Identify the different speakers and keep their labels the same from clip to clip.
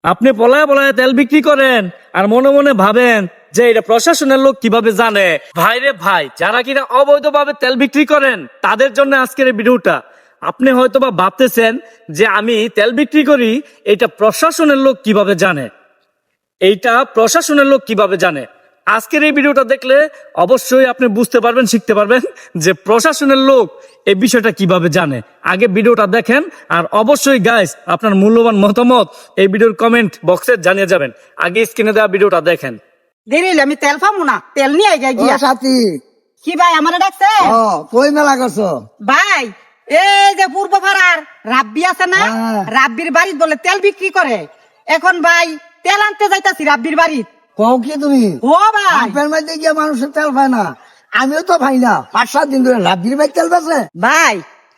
Speaker 1: আপনি পলায় পলায় তেল বিক্রি করেন আর মনে মনে ভাবেন যে এটা প্রশাসনের লোক কিভাবে জানে। ভাই রে ভাই, যারা কিনা অবৈধভাবে তেল বিক্রি করেন তাদের জন্য আজকের এই ভিডিওটা। আপনি হয়তোবা ভাবতেছেন যে আমি তেল বিক্রি করি, এটা প্রশাসনের লোক কিভাবে জানে, এইটা প্রশাসনের লোক কিভাবে জানে। আজকের এই ভিডিওটা দেখলে অবশ্যই আপনি বুঝতে পারবেন, শিখতে পারবেন যে প্রশাসনের লোক এই বিষয়টা কিভাবে জানে। আগে ভিডিওটা দেখেন আর অবশ্যই গাইস আপনার মূল্যবান মতামত এই ভিডিওর কমেন্ট বক্সে জানিয়ে যাবেন। আগে স্ক্রিনে দেওয়া ভিডিওটা দেখেন।
Speaker 2: দেরি হইলে আমি তেল পাবো না, তেল নিয়ে আই গিয়া।
Speaker 3: সাথী
Speaker 2: কি ভাই আমারে ডাকছে?
Speaker 3: কই মেলা করছো?
Speaker 2: ভাই এই যে পূর্ব পাড়ার রাব্বি আছে না,
Speaker 3: হ্যাঁ।
Speaker 2: রাব্বির বাড়িতে বলে তেল বিক্রি করে। এখন ভাই তেল আনতে যাইতাছি রাব্বির বাড়িত।
Speaker 3: কও কি তুমি?
Speaker 2: ও ভাই
Speaker 3: পাম্পের মধ্যে গিয়ে মানুষের তেল পায় না, আমিও তো ভাই না। 5-7 দিন ধরে রাব্বির ভাই তেল পাচ্ছে।
Speaker 2: ভাই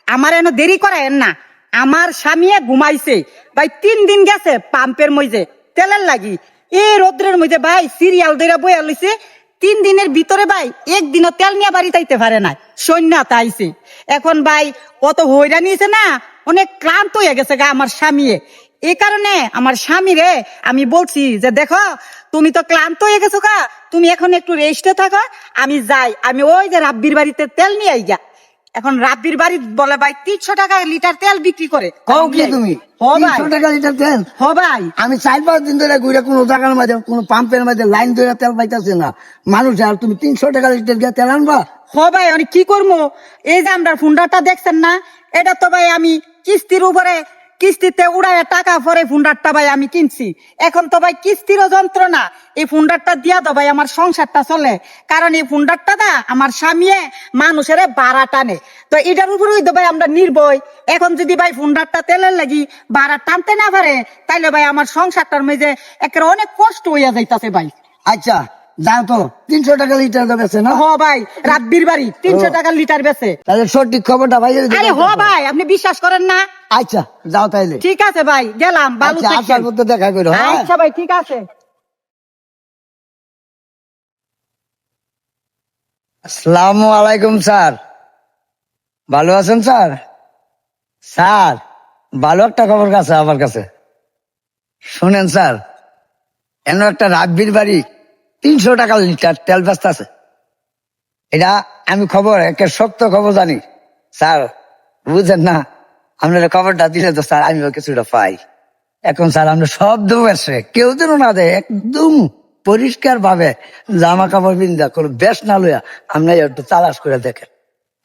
Speaker 2: আমার এনে দেরি করেন না, আমার স্বামীয়ে ঘুমাইছে ভাই, 3 দিন গেছে পাম্পের মধ্যে তেলের লাগি। এই রোদ্রের মধ্যে ভাই সিরিয়াল ধরে বইয়া লইছে। 3 দিনের ভিতরে ভাই একদিনও তেল নিয়ে বাড়ি তাইতে পারে না, সৈন্যতা আইছে। এখন ভাই কত হইরা নিয়েছে না, অনেক ক্লান্ত হয়ে গেছে গা আমার স্বামী। এই কারণে আমার স্বামী রে আমি বলছি যে দেখো তুমি তো ক্লান্ত হয়ে গেছো গা, তুমি এখন একটু রেস্টে থাকো, আমি যাই, আমি ওই যে রাব্বির বাড়িতে তেল নিয়ে আই গা। এখন রাব্বির বাড়ি বলে ভাই 300 টাকা লিটার তেল বিক্রি করে।
Speaker 3: কও কি তুমি?
Speaker 2: ও ভাই
Speaker 3: 300 টাকা লিটার তেল?
Speaker 2: ও ভাই
Speaker 3: আমি 4-5 দিন ধরে ঘুরে কোনো জায়গার মাঝে কোনো পাম্পের মাঝে লাইন ধরে তেল পাইতেছে না মানুষ। আর তুমি 300 টাকা লিটার গিয়ে তেল আনবা?
Speaker 2: হ ভাই আমি কি করবো? এই যে আমরা ফুন্ডারটা দেখছেন না, এটা তো ভাই আমি কিস্তির উপরে কিস্তিতে উড়ায় টাকা পরে ফুন্ডারটা ভাই আমি কিনছি। এখন তো ভাই কিস্তিরও যন্ত্রণা, এই ফুন্ডারটা দিয়া তো ভাই আমার সংসারটা চলে। কারণ এই ফুন্ডারটা না আমার স্বামী মানুষের ভাড়া টানে, তো এটার উপরেই তো ভাই আমরা নির্ভয়। এখন যদি ভাই ফুন্ডারটা তেলের লাগি ভাড়া টানতে না পারে, তাইলে ভাই আমার সংসারটার মধ্যে একটা অনেক কষ্ট হইয়া যাইতাছে ভাই।
Speaker 3: আচ্ছা যাও তো, 300 টাকা লিটার তো বেছে না?
Speaker 2: হ ভাই রাব্বির বাড়ি 300 টাকা লিটার বেচে।
Speaker 3: তাহলে সঠিক খবরটা ভাই যদি
Speaker 2: আরে হ ভাই আপনি বিশ্বাস করেন না?
Speaker 3: আচ্ছা যাও তাইলে।
Speaker 2: ঠিক আছে ভাই গেলাম, ভালো
Speaker 3: আচ্ছা,
Speaker 2: থাকবেন।
Speaker 3: আসার মধ্যে দেখা করো। হ্যাঁ
Speaker 2: আচ্ছা ভাই ঠিক আছে।
Speaker 3: আসসালামু আলাইকুম স্যার, ভালো আছেন স্যার? স্যার ভালো একটা খবর আছে আমার কাছে, শুনেন স্যার। এন একটা রাব্বির বাড়ি 300 টাকা লিটার তেল ব্যস্ত আছে। এটা আমি খবর একটা শক্ত খবর জানি স্যার, বুঝেন না? আপনার খবরটা দিলে তো স্যার আমিও কিছুটা পাই। এখন স্যার আমরা সব দেবো আসে, কেউ যেন না দেয়, একদম পরিষ্কার ভাবে জামা কাপড় বিন্দা কোনো বেশ না লইয়া আমরা একটু তালাশ করে দেখেন।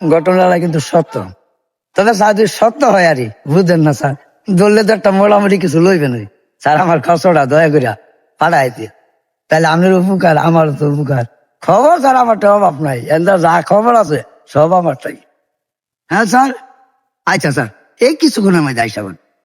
Speaker 3: ঘটনাটা কিন্তু সত্য, তবে স্যার যদি সত্য হয় আরই, বুঝেন না স্যার, ধরলে তো একটা মোটামুটি কিছু লইবেন স্যার। আমার খসড়া দয়া করিয়া পাঠাই দিয়ে, তাহলে আপনার উপকার আমারও তো উপকার। খবর স্যার আমার তো অভাব নাই, এন্দা যা খবর আছে সব আমার চাই। হ্যাঁ স্যার, আচ্ছা স্যার এই কিছুক্ষণের মধ্যে আইসাবেন।